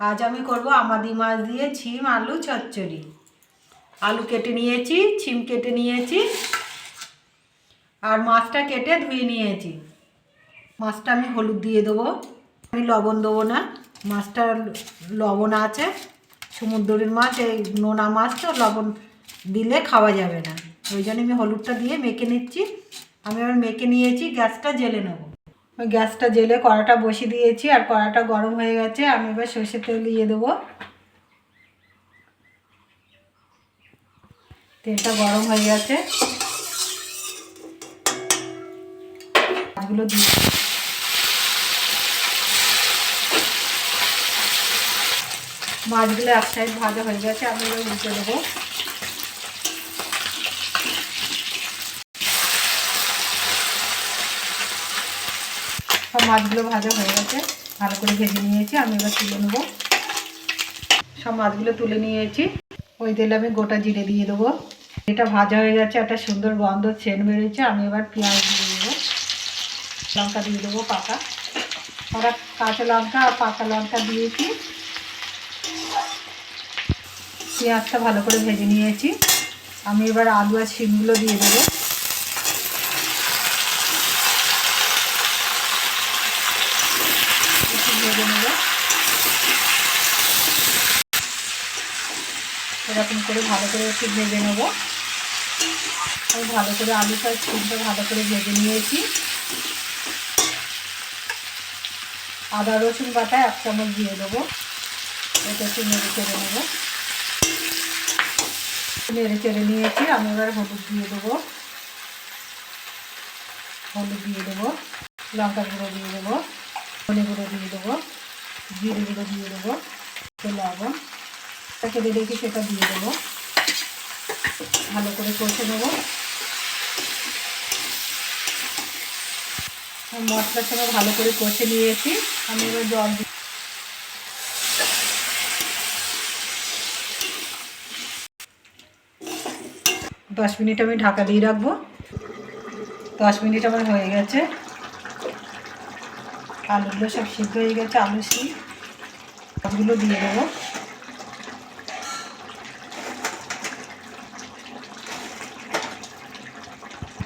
আজ আমি করব আমাদি মাছ দিয়ে ছিম আলু চচ্চড়ি। আলু কেটে নিয়েছি, ছিম কেটে নিয়েছি, আর মাছটা কেটে ধুয়ে নিয়েছি। মাছটা আমি হলুদ দিয়ে দেবো, আমি লবণ দেবো না। মাছটা লবণ আছে, সমুদ্রের মাছ, এই নোনা মাছ তো লবণ দিলে খাওয়া যাবে না, ওই জন্য আমি হলুদটা দিয়ে মেখে নিচ্ছি। আমি আবার মেখে নিয়েছি, গ্যাসটা জেলে নেবো। ওই গ্যাসটা জেলে কড়াটা বসিয়ে দিয়েছি, আর কড়াটা গরম হয়ে গেছে। আমি এবার সর্ষের তেল দিয়ে দেবো। তেলটা গরম হয়ে গেছে, মাছগুলো দিয়ে মাছগুলো এক সাইড ভাজা হয়ে গেছে, আমি এবার উল্টে দেবো। সব মাছগুলো ভাজা হয়ে গেছে, ভালো করে ভেজে নিয়েছি। আমি এবার তুলে নেবো। সব মাছগুলো তুলে নিয়েছি। ওই তেলে আমি গোটা জিরে দিয়ে দেবো। এটা ভাজা হয়ে গেছে, একটা সুন্দর গন্ধ সেন্ট বেরোচ্ছে। আমি এবার পেঁয়াজ দিয়ে দেবো, লঙ্কা দিয়ে দেবো পাকা। ওরা কাঁচা লঙ্কা আর পাকা লঙ্কা দিয়েছি। পেঁয়াজটা ভালো করে ভেজে নিয়েছি। আমি এবার আলু আর শিমগুলো দিয়ে দেবো। একটু ভেজে নেবো, এরকম করে ভালো করে একটু ভেজে নেবো। আমি ভালো করে আলুটা শিমটা ভালো করে ভেজে নিয়েছি। আদা রসুন বাটা 1 চামচ দিয়ে দেবো। এটা একটু নেড়ে চেড়ে নেবো। নেড়ে চেড়ে নিয়েছি। আমি এবার হলুদ দিয়ে দেবো, হলুদ দিয়ে দেবো, লঙ্কা গুঁড়ো দিয়ে দেবো, ধনে গুঁড়ো দিয়ে দেবো, জিরে গুঁড়ো দিয়ে দেবো, লবণ কেটে রেখে সেটা দিয়ে দেবো। ভালো করে কষে নেবো। মশলার সঙ্গে ভালো করে কষে নিয়েছি। আমি এবার জল দিই। 10 মিনিট আমি ঢাকা দিয়ে রাখবো। 10 মিনিট আমার হয়ে গেছে। আলুগুলো সব সিদ্ধ হয়ে গেছে। আলু শিম মাছগুলো দিয়ে দেবো।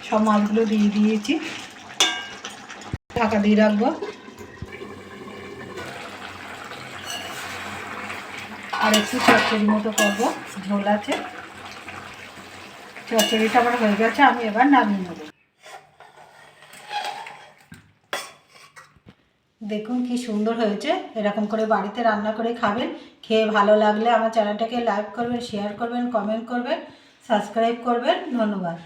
সব মাছগুলো দিয়ে দিয়েছি, ঢাকা দিয়ে রাখবো। আর একটু চচ্চড়ি মতো করবো, ঝোল আছে। চচ্চড়িটা আমার হয়ে গেছে, আমি এবার নামিয়ে নেব। দেখুন কি সুন্দর হয়েছে। এরকম করে বাড়িতে রান্না করে খাবেন। খেয়ে ভালো লাগলে আমার চ্যানেলটাকে লাইক করবেন, শেয়ার করবেন, কমেন্ট করবেন, সাবস্ক্রাইব করবেন। ধন্যবাদ।